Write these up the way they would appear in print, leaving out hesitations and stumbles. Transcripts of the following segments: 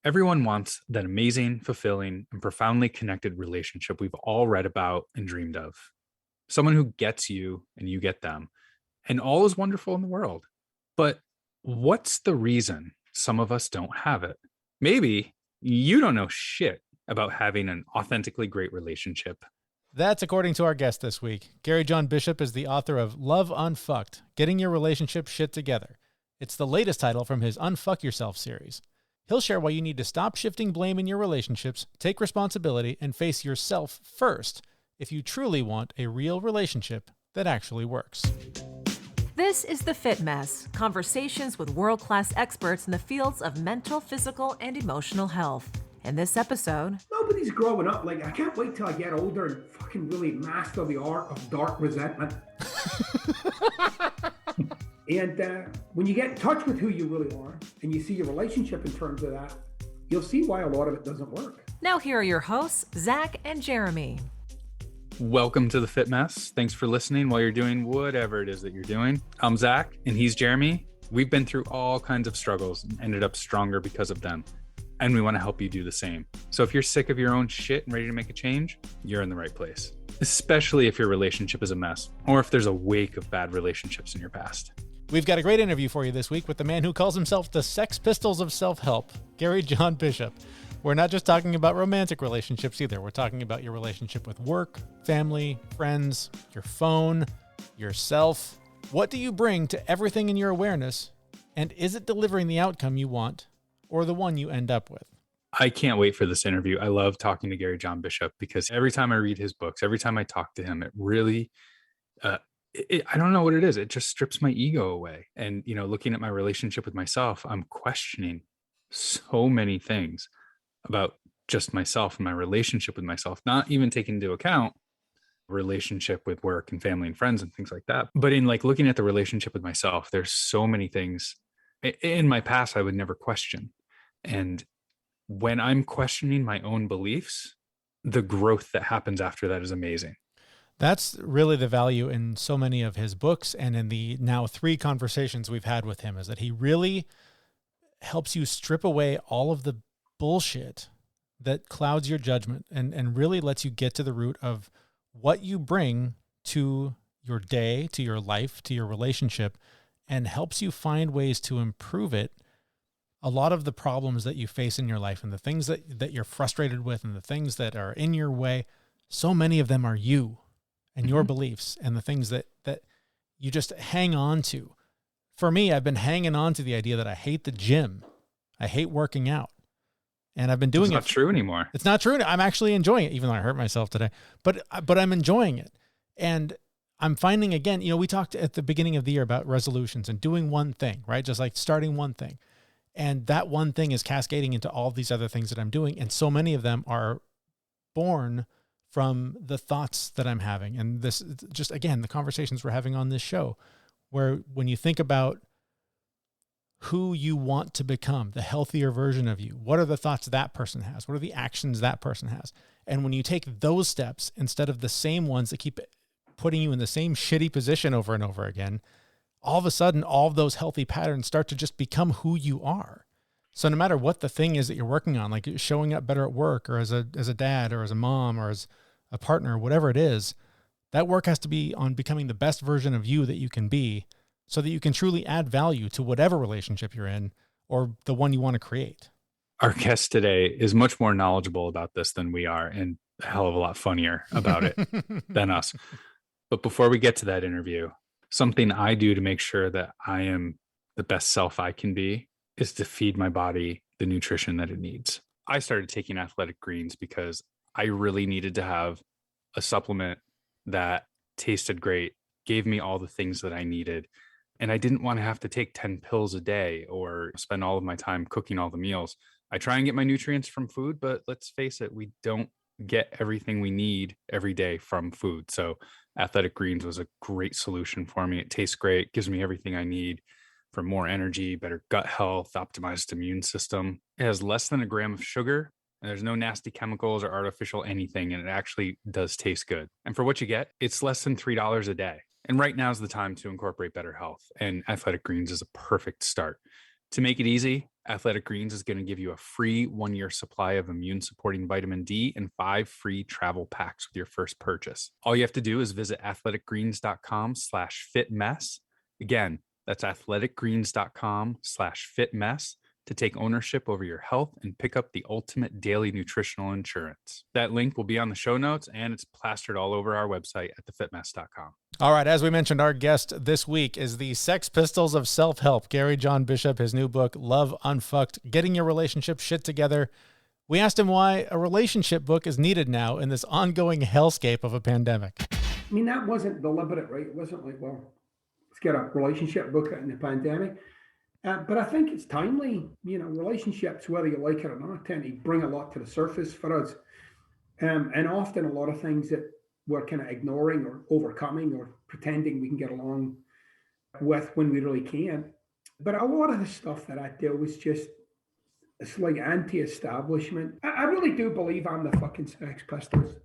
Everyone wants that amazing, fulfilling, and profoundly connected relationship we've all read about and dreamed of. Someone who gets you and you get them, and all is wonderful in the world. But what's the reason some of us don't have it? Maybe you don't know shit about having an authentically great relationship. That's according to our guest this week. Gary John Bishop is the author of Love UnFucked, Getting Your Relationship Shit Together. It's the latest title from his Unfuck Yourself series. He'll share why you need to stop shifting blame in your relationships, take responsibility, and face yourself first if you truly want a real relationship that actually works. This is The Fit Mess, conversations with world-class experts in the fields of mental, physical, and emotional health. In this episode, nobody's growing up like, I can't wait till I get older and fucking really master the art of dark resentment. And when you get in touch with who you really are and you see your relationship in terms of that, you'll see why a lot of it doesn't work. Now here are your hosts, Zach and Jeremy. Welcome to The Fit Mess. Thanks for listening while you're doing whatever it is that you're doing. I'm Zach and he's Jeremy. We've been through all kinds of struggles and ended up stronger because of them. And we want to help you do the same. So if you're sick of your own shit and ready to make a change, you're in the right place. Especially if your relationship is a mess or if there's a wake of bad relationships in your past. We've got a great interview for you this week with the man who calls himself the Sex Pistols of self-help, Gary John Bishop. We're not just talking about romantic relationships either. We're talking about your relationship with work, family, friends, your phone, yourself. What do you bring to everything in your awareness? And is it delivering the outcome you want or the one you end up with? I can't wait for this interview. I love talking to Gary John Bishop because every time I read his books, every time I talk to him, it really, I don't know what it is. It just strips my ego away. And, looking at my relationship with myself, I'm questioning so many things about just myself and my relationship with myself, not even taking into account relationship with work and family and friends and things like that. But in looking at the relationship with myself, there's so many things in my past I would never question. And when I'm questioning my own beliefs, the growth that happens after that is amazing. That's really the value in so many of his books and in the now 3 conversations we've had with him, is that he really helps you strip away all of the bullshit that clouds your judgment and really lets you get to the root of what you bring to your day, to your life, to your relationship, and helps you find ways to improve it. A lot of the problems that you face in your life and the things that you're frustrated with and the things that are in your way, so many of them are you and your beliefs and the things that you just hang on to. For me, I've been hanging on to the idea that I hate the gym. I hate working out. And I've been doing it. It's not true anymore. It's not true. I'm actually enjoying it, even though I hurt myself today. But I'm enjoying it. And I'm finding, again, we talked at the beginning of the year about resolutions and doing one thing, right? Just like starting one thing. And that one thing is cascading into all of these other things that I'm doing. And so many of them are born from the thoughts that I'm having. And this, just again, the conversations we're having on this show, where when you think about who you want to become, the healthier version of you, what are the thoughts that person has? What are the actions that person has? And when you take those steps instead of the same ones that keep putting you in the same shitty position over and over again, all of a sudden, all of those healthy patterns start to just become who you are. So no matter what the thing is that you're working on, like showing up better at work or as a dad or as a mom or as a partner, whatever it is, that work has to be on becoming the best version of you that you can be so that you can truly add value to whatever relationship you're in or the one you want to create. Our guest today is much more knowledgeable about this than we are and a hell of a lot funnier about it than us. But before we get to that interview, something I do to make sure that I am the best self I can be is to feed my body the nutrition that it needs. I started taking Athletic Greens because I really needed to have a supplement that tasted great, gave me all the things that I needed. And I didn't want to have to take 10 pills a day or spend all of my time cooking all the meals. I try and get my nutrients from food, but let's face it, we don't get everything we need every day from food. So Athletic Greens was a great solution for me. It tastes great, gives me everything I need for more energy, better gut health, optimized immune system. It has less than a gram of sugar, and there's no nasty chemicals or artificial anything, and it actually does taste good. And for what you get, it's less than $3 a day. And right now is the time to incorporate better health, and Athletic Greens is a perfect start. To make it easy, Athletic Greens is going to give you a free 1-year supply of immune supporting vitamin D and 5 free travel packs with your first purchase. All you have to do is visit athleticgreens.com/fitmess. Again, that's athleticgreens.com/fitmess to take ownership over your health and pick up the ultimate daily nutritional insurance. That link will be on the show notes, and it's plastered all over our website at thefitmess.com. All right, as we mentioned, our guest this week is the Sex Pistols of Self-Help, Gary John Bishop, his new book, Love UnFucked, Getting Your Relationship Shit Together. We asked him why a relationship book is needed now in this ongoing hellscape of a pandemic. I mean, that wasn't deliberate, right? It wasn't like, well, let's get a relationship book out in the pandemic. But I think it's timely. You know, relationships, whether you like it or not, tend to bring a lot to the surface for us. And often a lot of things that we're kind of ignoring or overcoming or pretending we can get along with when we really can't. But a lot of the stuff that I do is just, it's like anti-establishment. I really do believe I'm the fucking Sex Pistols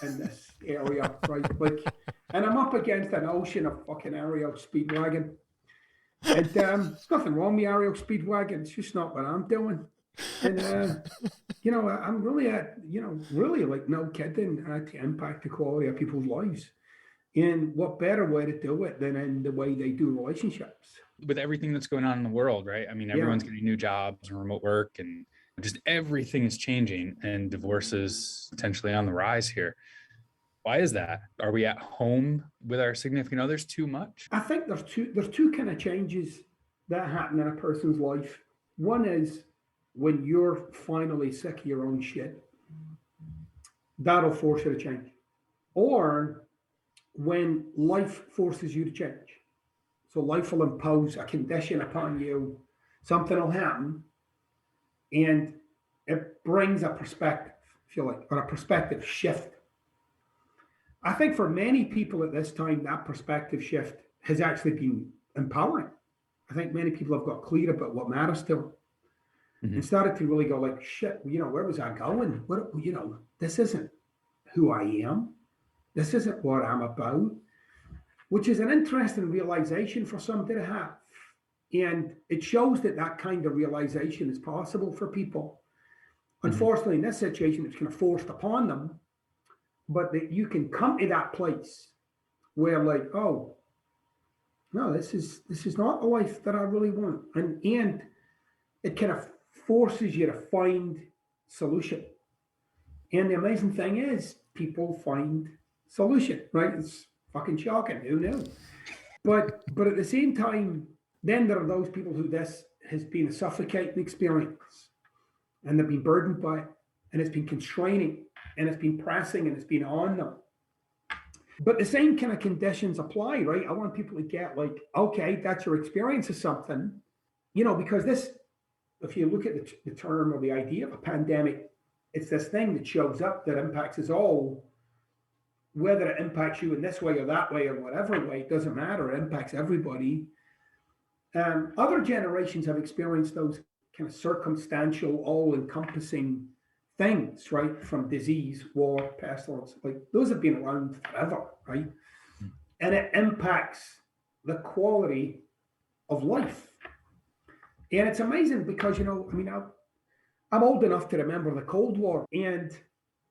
in this area, right? Like, and I'm up against an ocean of fucking Aerial Speedwagon. And there's nothing wrong with Aerial Speedwagon. It's just not what I'm doing. And, you know, I'm really really like, no kidding, to impact the quality of people's lives. And what better way to do it than in the way they do relationships? With everything that's going on in the world, right? I mean, everyone's getting new jobs and remote work, and just everything is changing, and divorce is potentially on the rise here. Why is that? Are we at home with our significant others too much? I think there's two kind of changes that happen in a person's life. One is when you're finally sick of your own shit, that'll force you to change. Or when life forces you to change. So life will impose a condition upon you, something will happen, and it brings a perspective, if you like, or a perspective shift. I think for many people at this time, that perspective shift has actually been empowering. I think many people have got clear about what matters to them and started to really go like, shit, you know, where was I going? What, you know, this isn't who I am. This isn't what I'm about, which is an interesting realization for somebody to have. And it shows that that kind of realization is possible for people. Unfortunately, in this situation, it's kind of forced upon them. But that you can come to that place where, like, oh, no, this is not the life that I really want, and it kind of forces you to find solution. And the amazing thing is, people find solution, right? It's fucking shocking. Who knew? But at the same time, then there are those people who this has been a suffocating experience, and they've been burdened by it, and it's been constraining. And it's been pressing and it's been on them. But the same kind of conditions apply, right? I want people to get like, okay, that's your experience of something, you know, because this, if you look at the term or the idea of a pandemic, it's this thing that shows up that impacts us all, whether it impacts you in this way or that way or whatever way, it doesn't matter. It impacts everybody. Other generations have experienced those kind of circumstantial, all-encompassing things, right? From disease, war, pestilence, like those have been around forever, right? And it impacts the quality of life. And it's amazing because, you know, I mean, I'm old enough to remember the Cold War, and,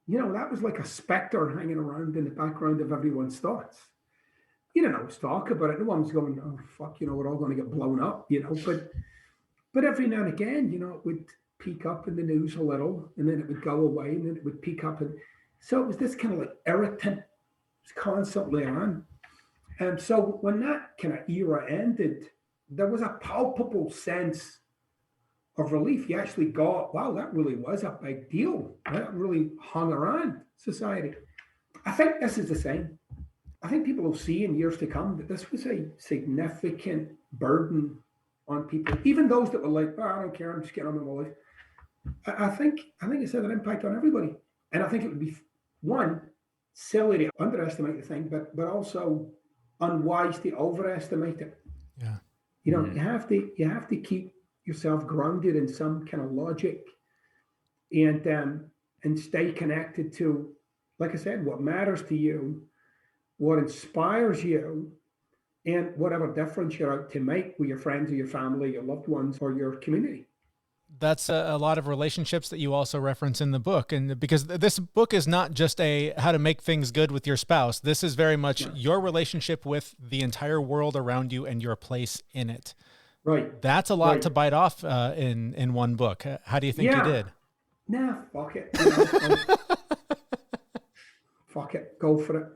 you know, that was like a specter hanging around in the background of everyone's thoughts. You don't always talk about it. No one's going, oh, fuck, you know, we're all going to get blown up, you know, but every now and again, you know, it would peak up in the news a little, and then it would go away, and then it would peak up. And so it was this kind of like irritant. It was constantly on. And so when that kind of era ended, there was a palpable sense of relief. You actually got, wow, that really was a big deal. That really hung around society. I think this is the same. I think people will see in years to come that this was a significant burden on people, even those that were like, oh, I don't care, I'm just getting on with my life. I think it's had an impact on everybody. And I think it would be, one, silly to underestimate the thing, but also unwise to overestimate it. Yeah. You know, you have to keep yourself grounded in some kind of logic and stay connected to, like I said, what matters to you, what inspires you, and whatever difference you're out to make with your friends or your family, your loved ones, or your community. That's a lot of relationships that you also reference in the book. And because this book is not just a how to make things good with your spouse, this is very much your relationship with the entire world around you and your place in it. Right. That's a lot Right. to bite off in one book. How do you think you did? Nah, fuck it. Fuck it. Go for it.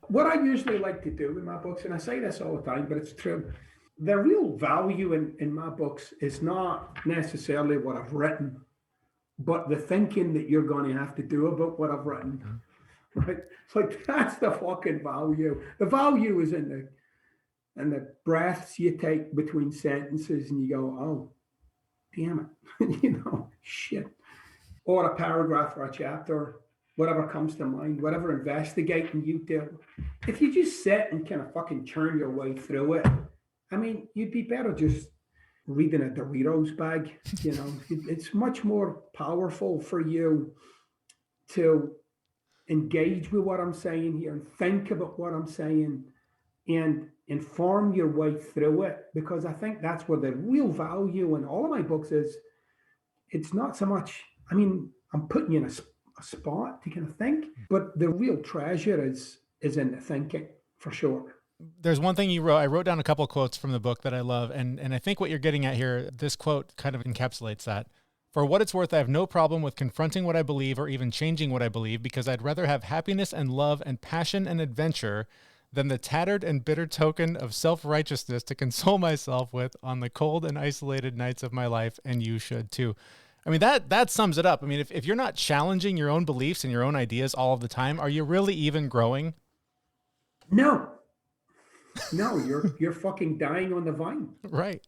What I usually like to do in my books, and I say this all the time, but it's true, the real value in my books is not necessarily what I've written, but the thinking that you're going to have to do about what I've written. Right? It's like, that's the fucking value. The value is in the breaths you take between sentences and you go, oh, damn it. Shit. Or a paragraph or a chapter, whatever comes to mind, whatever investigating you do. If you just sit and kind of fucking churn your way through it, I mean, you'd be better just reading a Doritos bag. It's much more powerful for you to engage with what I'm saying here and think about what I'm saying and inform your way through it, because I think that's where the real value in all of my books is. It's not so much, I mean, I'm putting you in a spot to kind of think, but the real treasure is in the thinking, for sure. There's one thing you wrote. I wrote down a couple of quotes from the book that I love. And I think what you're getting at here, this quote kind of encapsulates that. For what it's worth, I have no problem with confronting what I believe or even changing what I believe, because I'd rather have happiness and love and passion and adventure than the tattered and bitter token of self-righteousness to console myself with on the cold and isolated nights of my life. And you should too. I mean, that sums it up. I mean, if you're not challenging your own beliefs and your own ideas all of the time, are you really even growing? No, you're fucking dying on the vine. Right.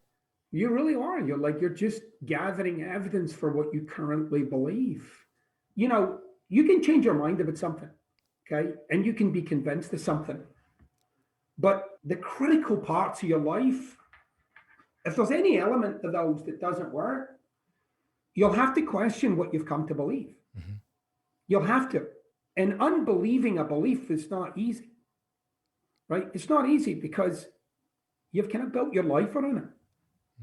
You really are. You're just gathering evidence for what you currently believe. You can change your mind about something, okay? And you can be convinced of something. But the critical parts of your life, if there's any element of those that doesn't work, you'll have to question what you've come to believe. Mm-hmm. You'll have to. And unbelieving a belief is not easy, right? It's not easy because you've kind of built your life around it.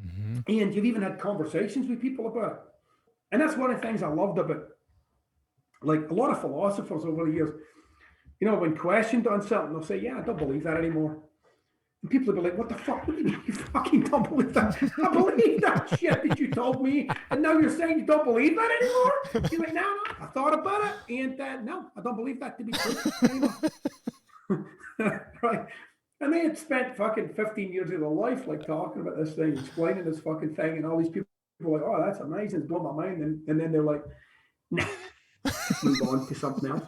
Mm-hmm. And you've even had conversations with people about it. And that's one of the things I loved about, like, a lot of philosophers over the years, when questioned on something, they'll say, yeah, I don't believe that anymore. And people will be like, what the fuck? What do you mean you fucking don't believe that? I believe that shit that you told me. And now you're saying you don't believe that anymore? You're like, no, I thought about it. And no, I don't believe that to be true anymore. Right. And they had spent fucking 15 years of their life, like, talking about this thing, explaining this fucking thing. And all these people were like, oh, that's amazing. It's blown my mind. And then they're like, nah, move on to something else.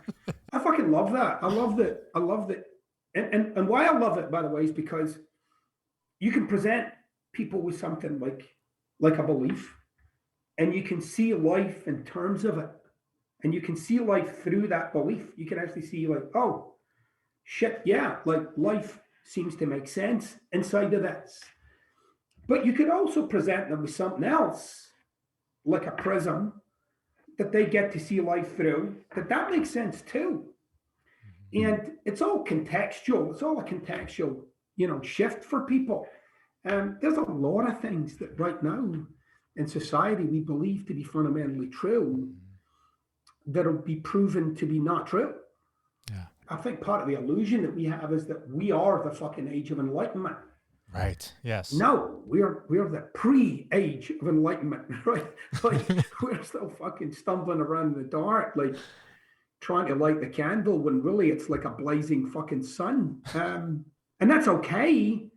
I fucking love that. I love that. And why I love it, by the way, is because you can present people with something like a belief, and you can see life in terms of it, and you can see life through that belief. You can actually see, like, oh, shit, yeah, like, life seems to make sense inside of this. But you could also present them with something else, like a prism, that they get to see life through, that makes sense too. And it's all contextual. It's all a contextual, shift for people. There's a lot of things that right now in society we believe to be fundamentally true that'll be proven to be not true. Yeah. I think part of the illusion that we have is that we are the fucking age of enlightenment. Right. Yes. No, we're the pre-age of enlightenment, right? Like, we're still fucking stumbling around in the dark, like, trying to light the candle when really it's like a blazing fucking sun. And that's okay.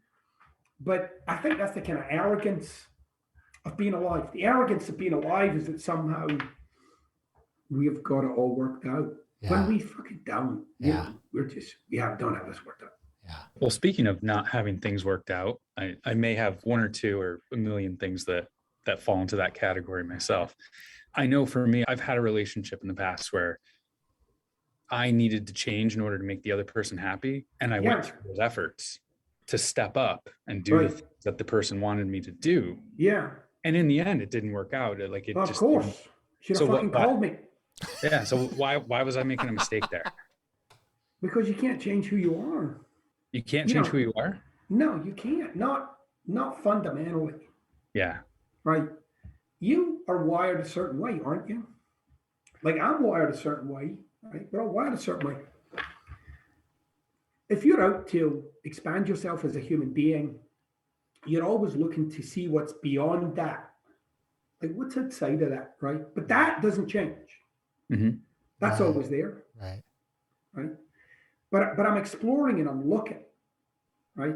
But I think that's the kind of arrogance of being alive. The arrogance of being alive is that somehow we've got it all worked out. Yeah. When we fucking don't. Yeah. Don't have this worked out. Yeah. Well, speaking of not having things worked out, I may have one or two or a million things that fall into that category myself. I know for me, I've had a relationship in the past where I needed to change in order to make the other person happy. And I went through those efforts to step up and do the things that the person wanted me to do. Yeah. And in the end, it didn't work out. Of course. Should have fucking called me. Yeah. So why was I making a mistake there? Because you can't change who you are. You can't change who you are? No, you can't. Not fundamentally. Yeah. Right. you are wired a certain way, aren't you? Like I'm wired a certain way, right? We're all wired a certain way. If you're out to expand yourself as a human being, you're always looking to see what's beyond that. Like what's outside of that, right? But that doesn't change. Mm-hmm. That's Right. always there, Right. right? But I'm exploring and I'm looking, right?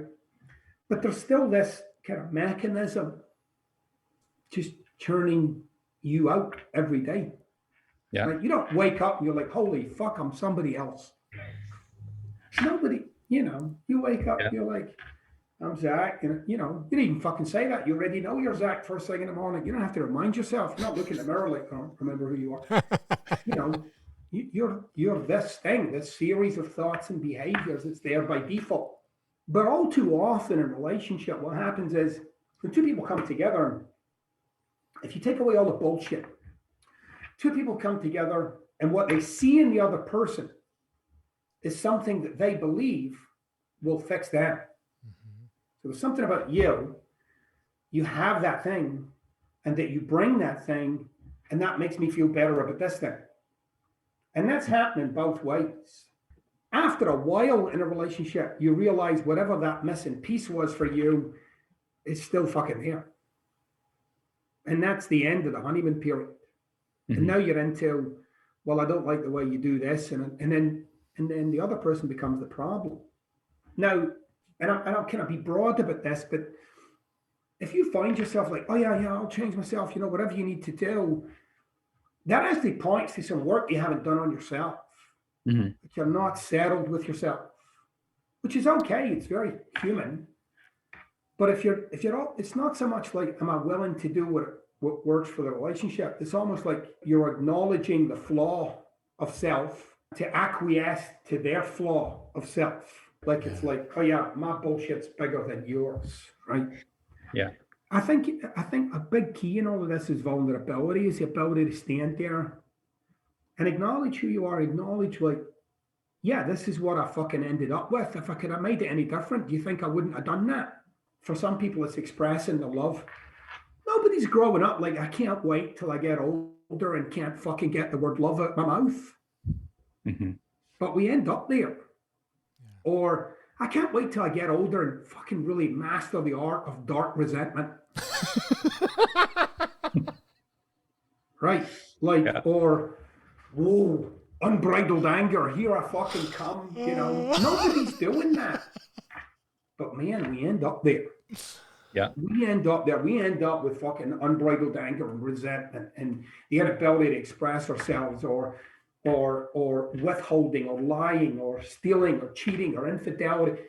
But there's still this kind of mechanism just churning you out every day. Yeah. Right? You don't wake up and you're like, holy fuck, I'm somebody else. Nobody, you wake up, Yeah. you're like, I'm Zach. You didn't even fucking say that. You already know you're Zach first thing in the morning. You don't have to remind yourself. You're not looking in the mirror like, oh, remember who you are. You're this thing, this series of thoughts and behaviors that's there by default. But all too often in a relationship, what happens is when two people come together, if you take away all the bullshit, two people come together and what they see in the other person is something that they believe will fix them. Mm-hmm. So there's something about you have that thing, and that you bring that thing, and that makes me feel better about this thing. And that's happening both ways. After a while in a relationship, you realize whatever that missing piece was for you is still fucking there. And that's the end of the honeymoon period. Mm-hmm. And now you're into, well, I don't like the way you do this. And then the other person becomes the problem. Now, I don't kind of be broad about this, but if you find yourself like, oh yeah, I'll change myself, whatever you need to do, that actually points to some work you haven't done on yourself. Mm-hmm. That you're not settled with yourself, which is okay. It's very human. But if you're it's not so much like, am I willing to do what works for the relationship? It's almost like you're acknowledging the flaw of self to acquiesce to their flaw of self. Like it's like, oh yeah, my bullshit's bigger than yours, right? Yeah. I think a big key in all of this is vulnerability, is the ability to stand there and acknowledge who you are, acknowledge like, yeah, this is what I fucking ended up with. If I could have made it any different, do you think I wouldn't have done that? For some people, it's expressing the love. Nobody's growing up like, I can't wait till I get older and can't fucking get the word love out my mouth. Mm-hmm. But we end up there. Yeah. Or I can't wait till I get older and fucking really master the art of dark resentment. Right. Like, yeah. Or, whoa, unbridled anger. Here I fucking come, Nobody's doing that. But man, we end up there. Yeah. We end up there. We end up with fucking unbridled anger and resentment and the inability to express ourselves or withholding or lying or stealing or cheating or infidelity.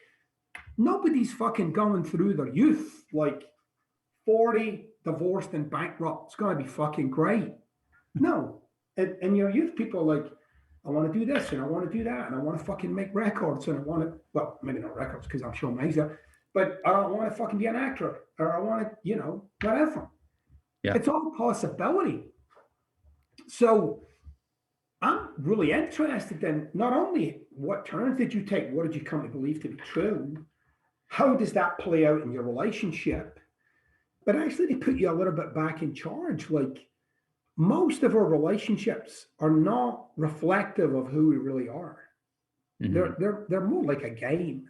Nobody's fucking going through their youth like 40, divorced and bankrupt. It's going to be fucking great. No. And your youth people are like, I want to do this and I want to do that and I want to fucking make records and I want to, well, maybe not records because I'm sure Mesa, but I don't want to fucking be an actor or I want to, whatever. Yeah. It's all possibility. So I'm really interested in not only what turns did you take, what did you come to believe to be true, how does that play out in your relationship, but actually to put you a little bit back in charge. Like most of our relationships are not reflective of who we really are. Mm-hmm. They're more like a game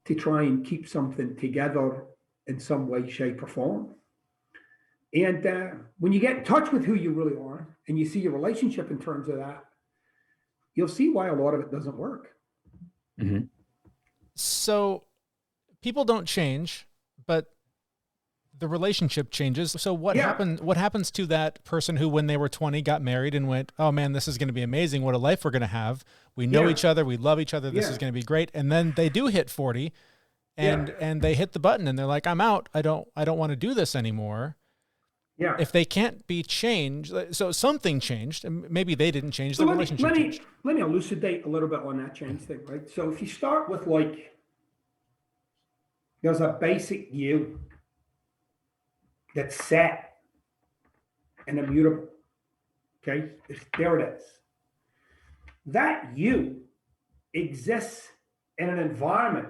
to try and keep something together in some way, shape, or form. And when you get in touch with who you really are and you see your relationship in terms of that, you'll see why a lot of it doesn't work. Mm-hmm. So people don't change, but the relationship changes. So what happens to that person who, when they were 20, got married and went, oh man, this is going to be amazing. What a life we're going to have. We know each other. We love each other. This is going to be great. And then they do hit 40 and they hit the button and they're like, I'm out. I don't want to do this anymore. Yeah. If they can't be changed, so something changed, and maybe they didn't change, the relationship changed. Let me elucidate a little bit on that change thing, right? So if you start with like, there's a basic you that's set and immutable. Okay, there it is. That you exists in an environment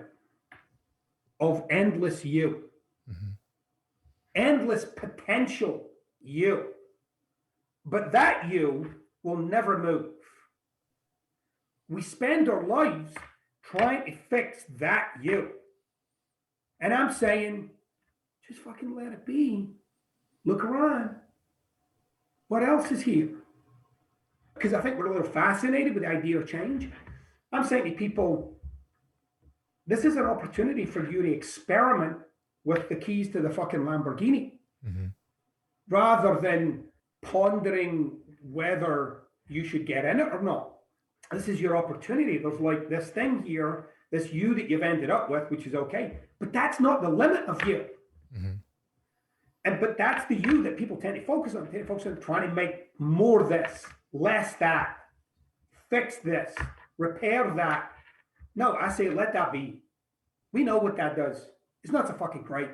of endless you, mm-hmm. endless potential you. But that you will never move. We spend our lives trying to fix that you. And I'm saying, just fucking let it be. Look around. What else is here? Because I think we're a little fascinated with the idea of change. I'm saying to people, this is an opportunity for you to experiment with the keys to the fucking Lamborghini, rather than pondering whether you should get in it or not. This is your opportunity. There's like this thing here, this you that you've ended up with, which is okay. But that's not the limit of you. But that's the you that people tend to focus on. They tend to focus on trying to make more this, less that, fix this, repair that. No, I say let that be. We know what that does. It's not so fucking great.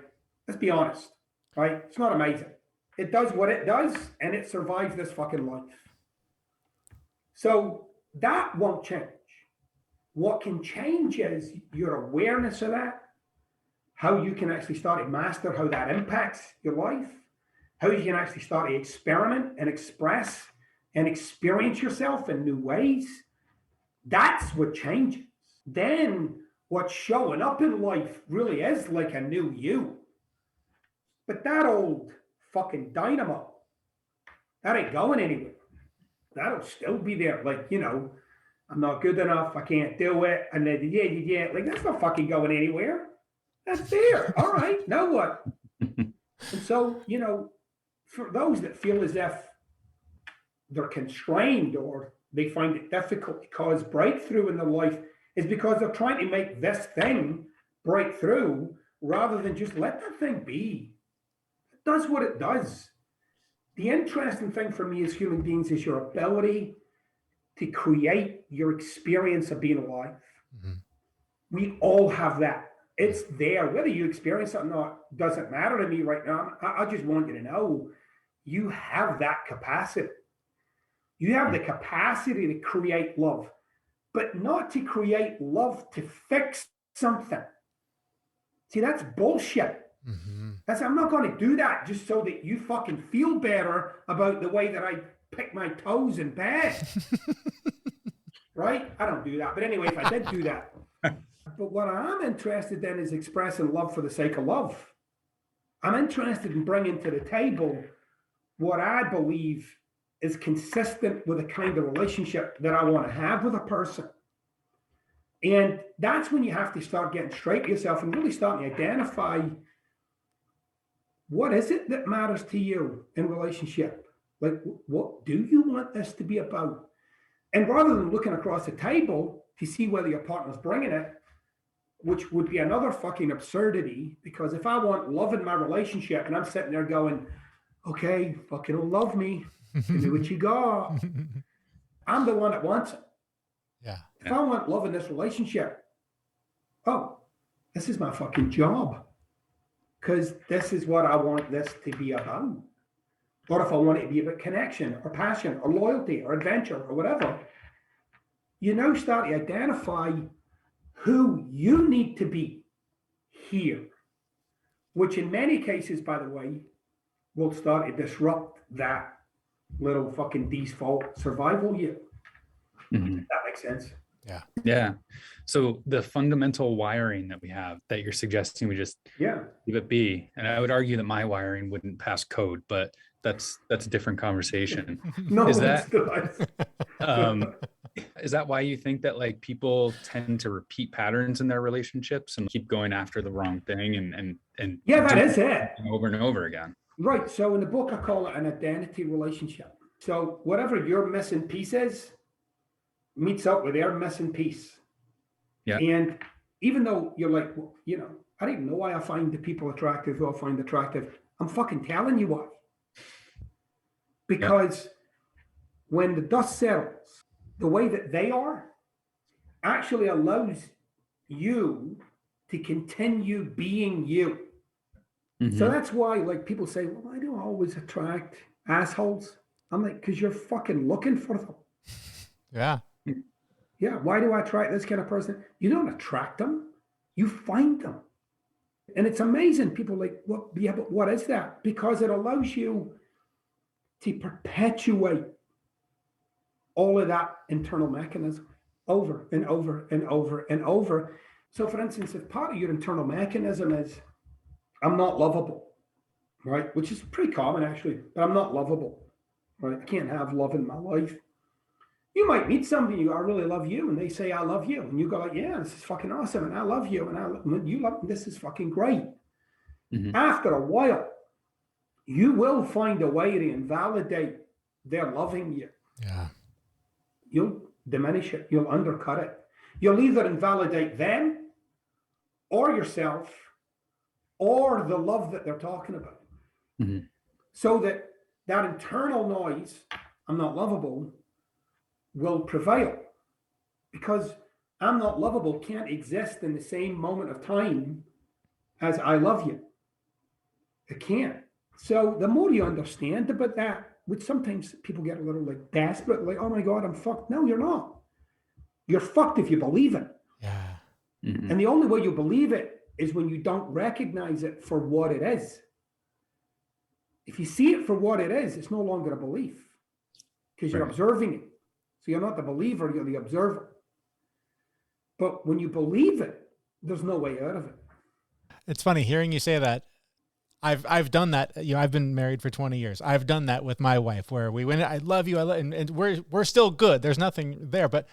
Let's be honest, right? It's not amazing. It does what it does, and it survives this fucking life. So that won't change. What can change is your awareness of that, how you can actually start to master how that impacts your life, how you can actually start to experiment and express and experience yourself in new ways. That's what changes. Then what's showing up in life really is like a new you. But that old fucking dynamo, that ain't going anywhere. That'll still be there. Like, you know, I'm not good enough. I can't do it. And then, yeah. Like, that's not fucking going anywhere. That's there. All right. Now what? And so, you know, for those that feel as if they're constrained or they find it difficult to cause breakthrough in their life, is because they're trying to make this thing break through rather than just let that thing be. It does what it does. The interesting thing for me as human beings is your ability to create your experience of being alive. We all have that. It's there. Whether you experience it or not doesn't matter to me right now. I just want you to know you have that capacity. You have the capacity to create love, but not to create love to fix something. See, that's bullshit. I'm not going to do that just so that you fucking feel better about the way that I pick my toes in bed. Right? I don't do that. But anyway, if I did do that. But what I'm interested in is expressing love for the sake of love. I'm interested in bringing to the table what I believe is consistent with the kind of relationship that I want to have with a person. And that's when you have to start getting straight with yourself and really starting to identify what is it that matters to you in relationship? Like, what do you want this to be about? And rather than looking across the table to see whether your partner's bringing it, which would be another fucking absurdity, because if I want love in my relationship and I'm sitting there going, okay, fucking love me, give me what you got. I'm the one that wants it. Yeah. If I want love in this relationship, oh, this is my fucking job. Because this is what I want this to be about. Or if I want it to be about connection or passion or loyalty or adventure or whatever, you now start to identify who you need to be here, which in many cases, by the way, will start to disrupt that little fucking default survival you. That makes sense. Yeah. So the fundamental wiring that we have that you're suggesting, we just leave it be. And I would argue that my wiring wouldn't pass code, but that's a different conversation. No, is that is that why you think that like people tend to repeat patterns in their relationships and keep going after the wrong thing and yeah, that is it over and over again? Right. So in the book, I call it an identity relationship. So whatever your missing piece is meets up with their missing piece. Yeah. And even though you're like, well, you know, I don't even know why I find the people attractive who I find attractive. I'm fucking telling you why. Because when the dust settles, the way that they are actually allows you to continue being you. So that's why, like, people say, well, why do I always attract assholes? I'm like, because you're fucking looking for them. Yeah. Yeah. Why do I attract this kind of person? You don't attract them, you find them. And it's amazing. People are like, well, yeah, but what is that? Because it allows you to perpetuate all of that internal mechanism over and over and over and over. So, for instance, if part of your internal mechanism is, I'm not lovable, right? Which is pretty common actually, but I'm not lovable, right? I can't have love in my life. You might meet somebody, I really love you, and they say, I love you. And you go like, yeah, this is fucking awesome. And I love you. And you love, this is fucking great. Mm-hmm. After a while, you will find a way to invalidate their loving you. Yeah. You'll diminish it. You'll undercut it. You'll either invalidate them or yourself or the love that they're talking about. Mm-hmm. So that internal noise, I'm not lovable, will prevail, because I'm not lovable can't exist in the same moment of time as I love you. It can't. So the more you understand about that, which sometimes people get a little like desperate, like, oh my God, I'm fucked. No, you're not. You're fucked if you believe it. Yeah. Mm-hmm. And the only way you believe it is when you don't recognize it for what it is. If you see it for what it is, it's no longer a belief, because you're observing it. So you're not the believer, you're the observer. But when you believe it, there's no way out of it. It's funny hearing you say that. I've done that. You know, I've been married for 20 years. I've done that with my wife, where we went, I love you, and we're still good. There's nothing there, but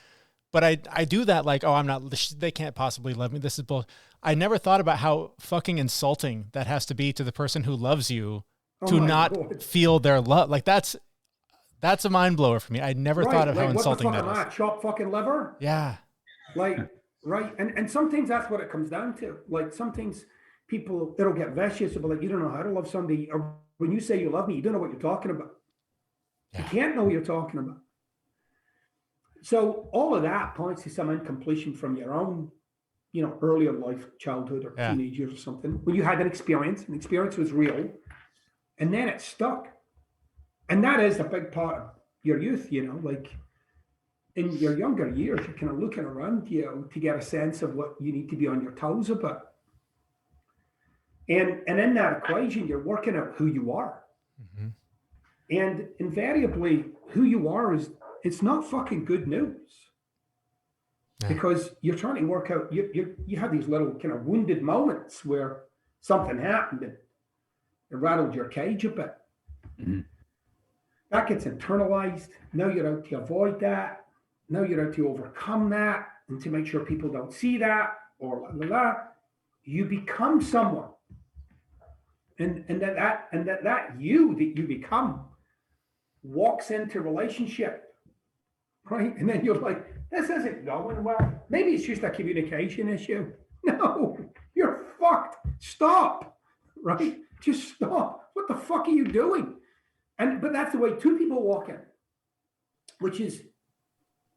I do that like, oh, I'm not, they can't possibly love me. This is bull. I never thought about how fucking insulting that has to be to the person who loves you to not feel their love. Like that's a mind blower for me. I never thought of how insulting that is. What the fuck am I, chop fucking liver? Yeah. Like, right. And sometimes that's what it comes down to. Like sometimes people, it'll get vicious. It'll be like, you don't know how to love somebody. Or when you say you love me, you don't know what you're talking about. Yeah. You can't know what you're talking about. So all of that points to some incompletion from your own, earlier life, childhood or teenage years or something, when you had an experience was real, and then it stuck. And that is a big part of your youth, like in your younger years, you're kind of looking around, to get a sense of what you need to be on your toes about. And in that equation, you're working out who you are. Mm-hmm. And invariably, who you are it's not fucking good news. Yeah. Because you're trying to work out, you have these little kind of wounded moments where something happened and it rattled your cage a bit. Mm-hmm. That gets internalized. Now you're out to avoid that. Now you're out to overcome that and to make sure people don't see that, or you become someone. And that you become walks into relationship, right? And then you're like, this isn't going well. Maybe it's just a communication issue. No, you're fucked. Stop, right? Just stop. What the fuck are you doing? But that's the way two people walk in, which is,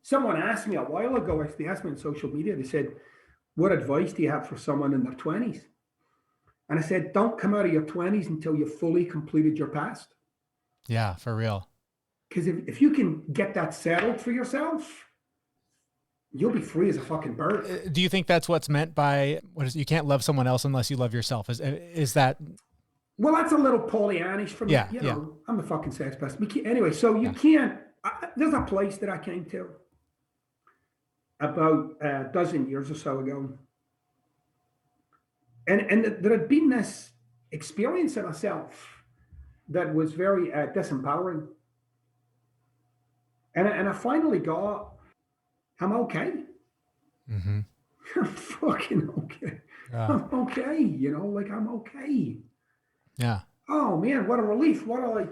someone asked me a while ago, they asked me on social media, they said, what advice do you have for someone in their 20s? And I said, don't come out of your 20s until you've fully completed your past. Yeah, for real. Because if you can get that settled for yourself, you'll be free as a fucking bird. Do you think that's what's meant by, you can't love someone else unless you love yourself? Is that... Well, that's a little Pollyannish for me. Yeah, I'm the fucking sex pest. Anyway, so you can't... there's a place that I came to about a dozen years or so ago. And there had been this experience in myself that was very disempowering. And I finally got, I'm okay. Mm-hmm. I'm fucking okay. I'm okay, like I'm okay. Yeah. Oh man, what a relief. What a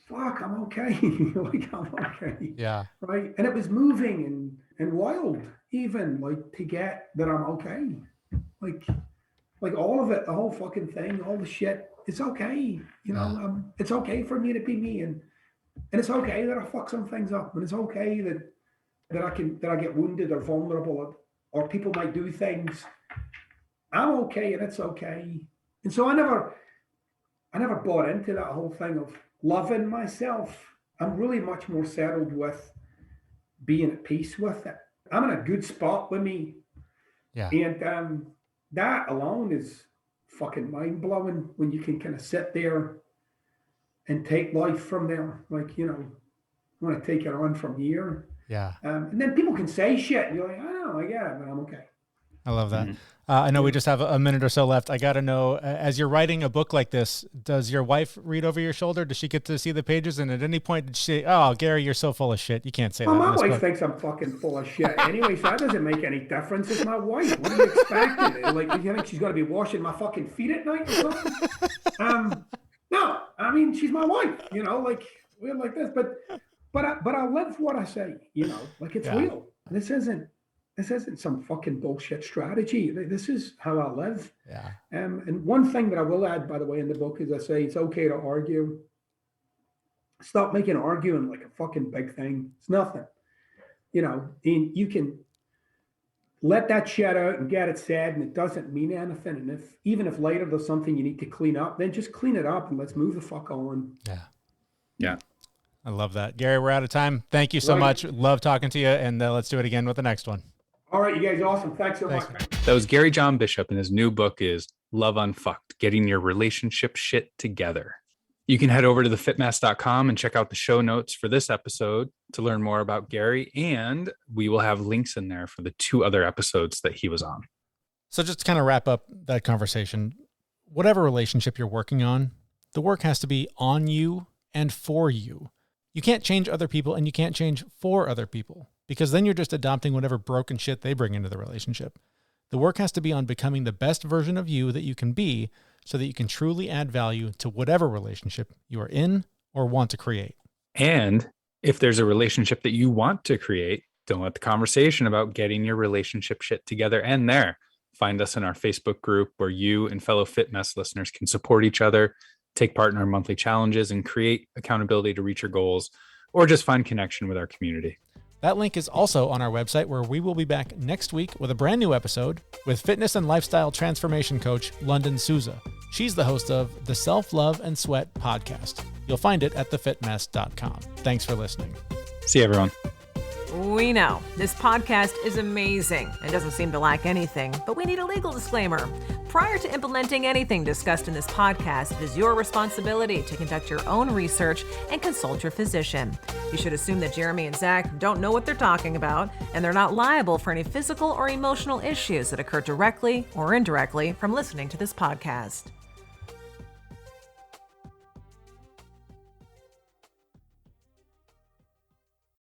fuck, I'm okay. Like I'm okay. Yeah. Right. And it was moving and wild, even like to get that I'm okay. Like all of it, the whole fucking thing, all the shit, it's okay. It's okay for me to be me, and it's okay that I fuck some things up, and it's okay that I get wounded or vulnerable, or people might do things. I'm okay, and it's okay. And so I never bought into that whole thing of loving myself. I'm really much more settled with being at peace with it. I'm in a good spot with me. Yeah. And that alone is fucking mind blowing, when you can kind of sit there and take life from there. Like, you know, I want to take it on from here. Yeah. And then people can say shit and you're like, oh, I get it, but I'm okay. I love that. I know we just have a minute or so left. I got to know, as you're writing a book like this, does your wife read over your shoulder? Does she get to see the pages? And at any point did she say, oh, Gary, you're so full of shit. You can't say Well, that. my wife thinks I'm fucking full of shit anyway, so that doesn't make any difference. It's my wife. What do you expect? Like, you think she's got to be washing my fucking feet at night or something? No, I mean, she's my wife, you know, like, we're like this, but I live what I say, you know, like it's real. This isn't some fucking bullshit strategy. This is how I live. Yeah. And one thing that I will add, by the way, in the book is I say it's okay to argue. Stop making arguing like a fucking big thing. It's nothing. You know, and you can let that shit out and get it said, and it doesn't mean anything. And even if later there's something you need to clean up, then just clean it up and let's move the fuck on. Yeah. Yeah. I love that. Gary, we're out of time. Thank you so much. Love talking to you. And let's do it again with the next one. All right, you guys, awesome. Thanks so much. That was Gary John Bishop, and his new book is Love Unfucked, Getting Your Relationship Shit Together. You can head over to thefitmess.com and check out the show notes for this episode to learn more about Gary, and we will have links in there for the 2 other episodes that he was on. So just to kind of wrap up that conversation, whatever relationship you're working on, the work has to be on you and for you. You can't change other people, and you can't change for other people, because then you're just adopting whatever broken shit they bring into the relationship. The work has to be on becoming the best version of you that you can be, so that you can truly add value to whatever relationship you are in or want to create. And if there's a relationship that you want to create, don't let the conversation about getting your relationship shit together end there. Find us in our Facebook group where you and fellow Fit Mess listeners can support each other, take part in our monthly challenges, and create accountability to reach your goals, or just find connection with our community. That link is also on our website, where we will be back next week with a brand new episode with fitness and lifestyle transformation coach London Souza. She's the host of the Self Love and Sweat podcast. You'll find it at thefitmess.com. Thanks for listening. See you, everyone. We know this podcast is amazing and doesn't seem to lack anything, but we need a legal disclaimer. Prior to implementing anything discussed in this podcast, it is your responsibility to conduct your own research and consult your physician. You should assume that Jeremy and Zach don't know what they're talking about, and they're not liable for any physical or emotional issues that occur directly or indirectly from listening to this podcast.